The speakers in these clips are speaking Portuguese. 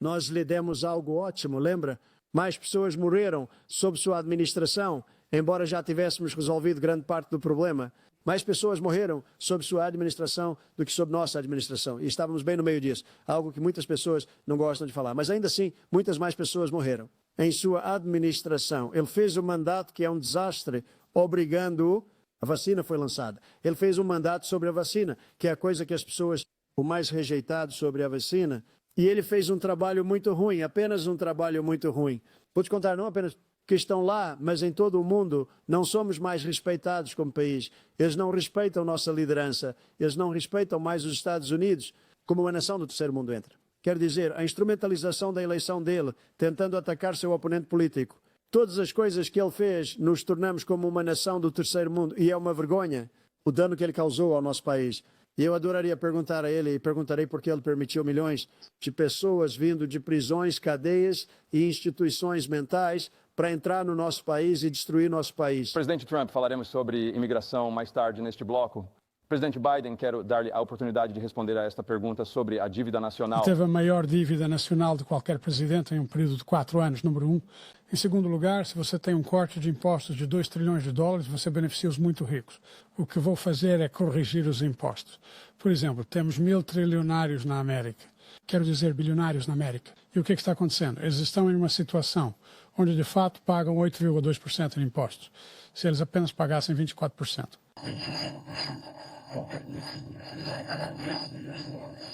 nós lhe demos algo ótimo, lembra? Mais pessoas morreram sob sua administração, embora já tivéssemos resolvido grande parte do problema. Mais pessoas morreram sob sua administração do que sob nossa administração. E estávamos bem no meio disso, algo que muitas pessoas não gostam de falar. Mas ainda assim, muitas mais pessoas morreram em sua administração. Ele fez um mandato que é um desastre, obrigando-o. A vacina foi lançada. Ele fez um mandato sobre a vacina, que é a coisa que as pessoas o mais rejeitado sobre a vacina. E ele fez um trabalho muito ruim, apenas um trabalho muito ruim. Vou te contar, não apenas que estão lá, mas em todo o mundo, não somos mais respeitados como país. Eles não respeitam nossa liderança. Eles não respeitam mais os Estados Unidos como uma nação do terceiro mundo entra. Quer dizer, a instrumentalização da eleição dele, tentando atacar seu oponente político. Todas as coisas que ele fez, nos tornamos como uma nação do terceiro mundo. E é uma vergonha o dano que ele causou ao nosso país. E eu adoraria perguntar a ele, e perguntarei por que ele permitiu milhões de pessoas vindo de prisões, cadeias e instituições mentais para entrar no nosso país e destruir nosso país. Presidente Trump, falaremos sobre imigração mais tarde neste bloco. Presidente Biden, quero dar-lhe a oportunidade de responder a esta pergunta sobre a dívida nacional. Teve a maior dívida nacional de qualquer presidente em um período de 4 anos, número 1. Em segundo lugar, se você tem um corte de impostos de 2 trilhões de dólares, você beneficia os muito ricos. O que vou fazer é corrigir os impostos. Por exemplo, temos 1.000 trilionários na América. Quero dizer, bilionários na América. E o que está acontecendo? Eles estão em uma situação onde, de fato, pagam 8,2% de impostos. Se eles apenas pagassem 24%.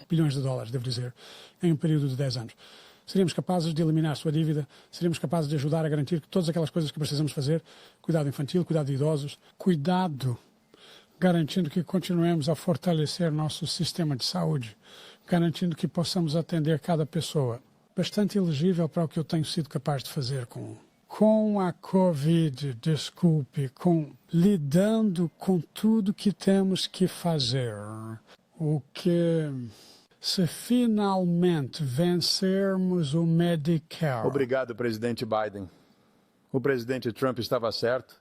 Bilhões de dólares, devo dizer, em um período de 10 anos. Seríamos capazes de eliminar a sua dívida, seríamos capazes de ajudar a garantir que todas aquelas coisas que precisamos fazer, cuidado infantil, cuidado de idosos, cuidado, garantindo que continuemos a fortalecer nosso sistema de saúde, garantindo que possamos atender cada pessoa. Bastante elegível para o que eu tenho sido capaz de fazer com a Covid, lidando com tudo que temos que fazer. O que, se finalmente vencermos o Medicare... Obrigado, presidente Biden. O presidente Trump estava certo.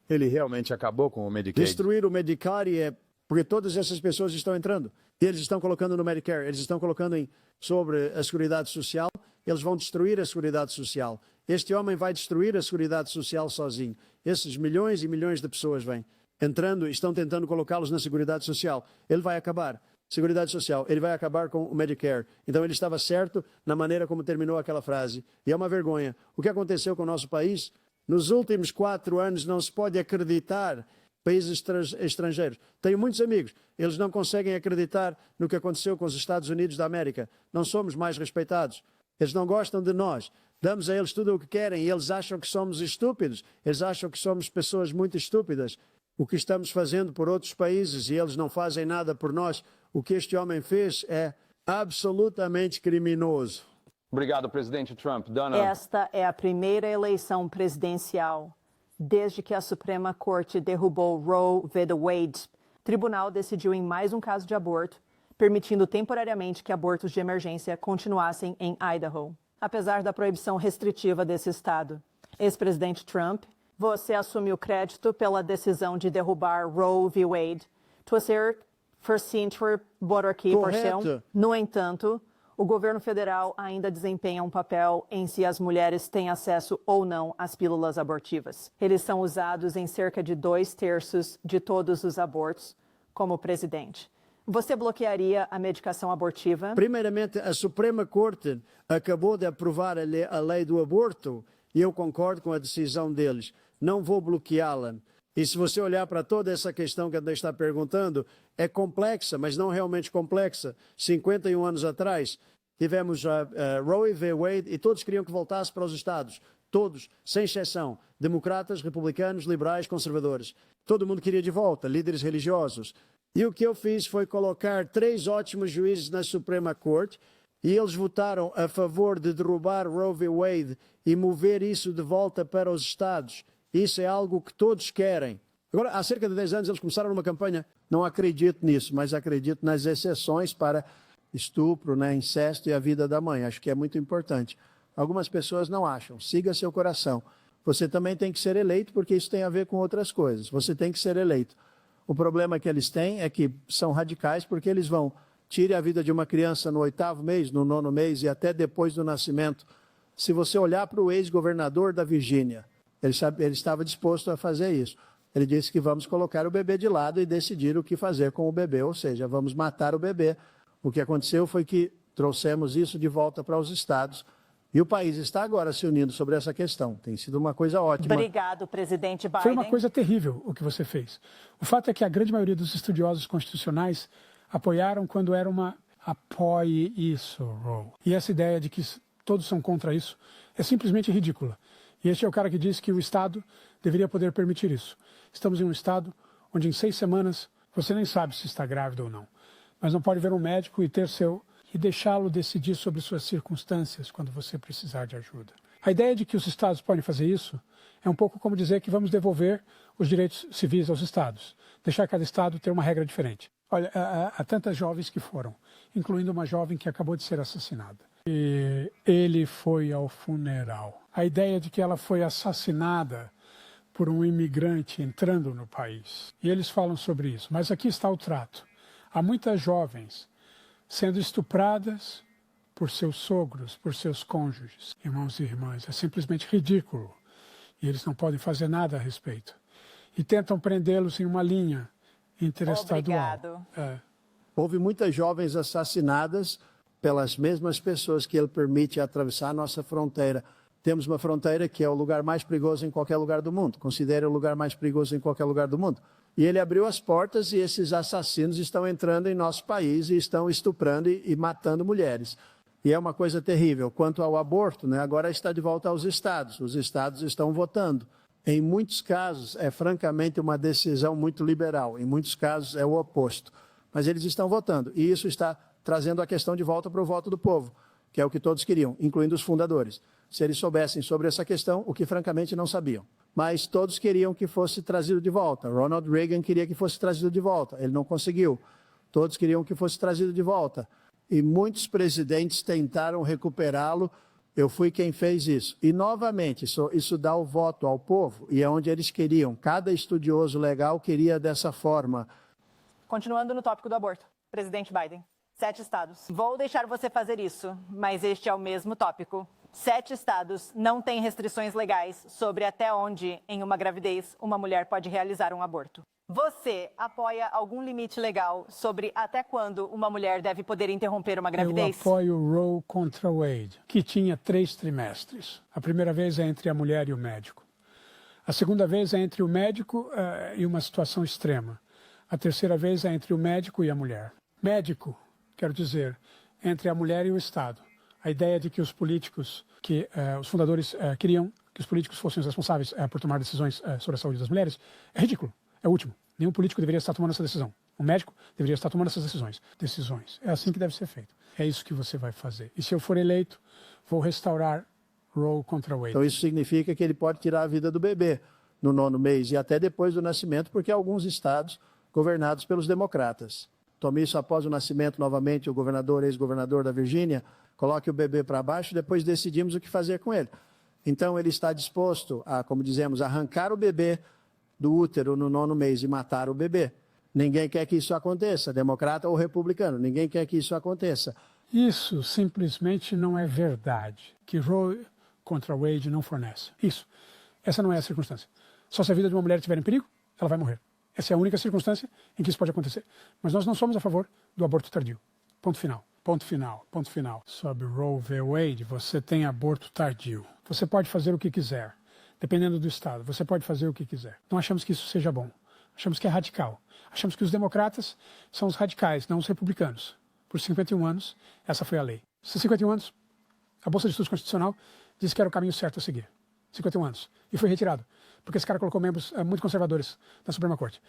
Ele realmente acabou com o Medicaid. Destruir o Medicare é porque todas essas pessoas estão entrando. E eles estão colocando no Medicare, eles estão colocando sobre a Seguridade Social, eles vão destruir a Seguridade Social. Este homem vai destruir a Seguridade Social sozinho. Esses milhões e milhões de pessoas vêm entrando e estão tentando colocá-los na Seguridade Social. Ele vai acabar. Seguridade Social, ele vai acabar com o Medicare. Então ele estava certo na maneira como terminou aquela frase. E é uma vergonha. O que aconteceu com o nosso país? Nos últimos 4 anos não se pode acreditar países estrangeiros. Tenho muitos amigos, eles não conseguem acreditar no que aconteceu com os Estados Unidos da América. Não somos mais respeitados. Eles não gostam de nós. Damos a eles tudo o que querem e eles acham que somos estúpidos. Eles acham que somos pessoas muito estúpidas. O que estamos fazendo por outros países e eles não fazem nada por nós, o que este homem fez é absolutamente criminoso. Obrigado, presidente Trump. Dana. Esta é a primeira eleição presidencial desde que a Suprema Corte derrubou Roe v. Wade. O tribunal decidiu em mais um caso de aborto, permitindo temporariamente que abortos de emergência continuassem em Idaho. Apesar da proibição restritiva desse estado. Ex-presidente Trump, você assume o crédito pela decisão de derrubar Roe v. Wade. Você first-century aqui por ser. No entanto, o governo federal ainda desempenha um papel em se as mulheres têm acesso ou não às pílulas abortivas. Eles são usados em cerca de 2/3 de todos os abortos, como presidente. Você bloquearia a medicação abortiva? Primeiramente, a Suprema Corte acabou de aprovar a lei do aborto e eu concordo com a decisão deles. Não vou bloqueá-la. E se você olhar para toda essa questão que a André está perguntando, é complexa, mas não realmente complexa. 51 anos atrás, tivemos Roe v. Wade e todos queriam que voltasse para os Estados. Todos, sem exceção. Democratas, republicanos, liberais, conservadores. Todo mundo queria de volta, líderes religiosos. E o que eu fiz foi colocar 3 ótimos juízes na Suprema Corte e eles votaram a favor de derrubar Roe v. Wade e mover isso de volta para os Estados. Isso é algo que todos querem. Agora, há cerca de 10 anos eles começaram uma campanha, não acredito nisso, mas acredito nas exceções para estupro, incesto e a vida da mãe. Acho que é muito importante. Algumas pessoas não acham. Siga seu coração. Você também tem que ser eleito, porque isso tem a ver com outras coisas. Você tem que ser eleito. O problema que eles têm é que são radicais, porque eles vão tire a vida de uma criança no 8º mês, no 9º mês e até depois do nascimento. Se você olhar para o ex-governador da Virgínia, ele estava disposto a fazer isso. Ele disse que vamos colocar o bebê de lado e decidir o que fazer com o bebê, ou seja, vamos matar o bebê. O que aconteceu foi que trouxemos isso de volta para os estados e o país está agora se unindo sobre essa questão. Tem sido uma coisa ótima. Obrigado, presidente Biden. Foi uma coisa terrível o que você fez. O fato é que a grande maioria dos estudiosos constitucionais apoiaram quando era uma apoie isso, Roe. E essa ideia de que todos são contra isso é simplesmente ridícula. E este é o cara que disse que o Estado deveria poder permitir isso. Estamos em um Estado onde em 6 semanas você nem sabe se está grávida ou não. Mas não pode ver um médico e deixá-lo decidir sobre suas circunstâncias quando você precisar de ajuda. A ideia de que os Estados podem fazer isso é um pouco como dizer que vamos devolver os direitos civis aos Estados, deixar cada Estado ter uma regra diferente. Olha, há tantas jovens que foram, incluindo uma jovem que acabou de ser assassinada. E ele foi ao funeral. A ideia de que ela foi assassinada por um imigrante entrando no país. E eles falam sobre isso. Mas aqui está o trato. Há muitas jovens sendo estupradas por seus sogros, por seus cônjuges, irmãos e irmãs. É simplesmente ridículo. E eles não podem fazer nada a respeito. E tentam prendê-los em uma linha interestadual. Obrigado. Houve muitas jovens assassinadas pelas mesmas pessoas que ele permite atravessar a nossa fronteira. Temos uma fronteira que é o lugar mais perigoso em qualquer lugar do mundo. Considere o lugar mais perigoso em qualquer lugar do mundo. E ele abriu as portas e esses assassinos estão entrando em nosso país e estão estuprando e matando mulheres. E é uma coisa terrível. Quanto ao aborto, agora está de volta aos estados. Os estados estão votando. Em muitos casos, é francamente uma decisão muito liberal. Em muitos casos, é o oposto. Mas eles estão votando. E isso está trazendo a questão de volta para o voto do povo, que é o que todos queriam, incluindo os fundadores. Se eles soubessem sobre essa questão, o que francamente não sabiam. Mas todos queriam que fosse trazido de volta. Ronald Reagan queria que fosse trazido de volta. Ele não conseguiu. Todos queriam que fosse trazido de volta. E muitos presidentes tentaram recuperá-lo. Eu fui quem fez isso. E, novamente, isso dá o voto ao povo, e é onde eles queriam. Cada estudioso legal queria dessa forma. Continuando no tópico do aborto, presidente Biden. 7 estados. Vou deixar você fazer isso, mas este é o mesmo tópico. 7 estados não têm restrições legais sobre até onde, em uma gravidez, uma mulher pode realizar um aborto. Você apoia algum limite legal sobre até quando uma mulher deve poder interromper uma gravidez? Eu apoio Roe contra Wade, que tinha 3 trimestres. A primeira vez é entre a mulher e o médico. A segunda vez é entre o médico e uma situação extrema. A terceira vez é entre o médico e a mulher. Médico, quero dizer, entre a mulher e o Estado. A ideia de que os políticos, os fundadores queriam que os políticos fossem os responsáveis por tomar decisões sobre a saúde das mulheres é ridículo. É o último. Nenhum político deveria estar tomando essa decisão. O médico deveria estar tomando essas decisões. É assim que deve ser feito. É isso que você vai fazer. E se eu for eleito, vou restaurar Roe contra Wade. Então isso significa que ele pode tirar a vida do bebê no 9º mês e até depois do nascimento, porque há alguns estados governados pelos democratas. Tome isso após o nascimento novamente, o governador, ex-governador da Virgínia, coloque o bebê para baixo, depois decidimos o que fazer com ele. Então ele está disposto a, como dizemos, arrancar o bebê do útero no 9º mês e matar o bebê. Ninguém quer que isso aconteça, democrata ou republicano, ninguém quer que isso aconteça. Isso simplesmente não é verdade, que Roe contra Wade não fornece. Essa não é a circunstância. Só se a vida de uma mulher estiver em perigo, ela vai morrer. Essa é a única circunstância em que isso pode acontecer. Mas nós não somos a favor do aborto tardio. Ponto final. Ponto final. Ponto final. Sobre Roe v. Wade, você tem aborto tardio. Você pode fazer o que quiser. Dependendo do estado, você pode fazer o que quiser. Não achamos que isso seja bom. Achamos que é radical. Achamos que os democratas são os radicais, não os republicanos. Por 51 anos, essa foi a lei. Esses 51 anos, a Bolsa de Estudos Constitucional disse que era o caminho certo a seguir. 51 anos. E foi retirado, porque esse cara colocou membros muito conservadores na Suprema Corte.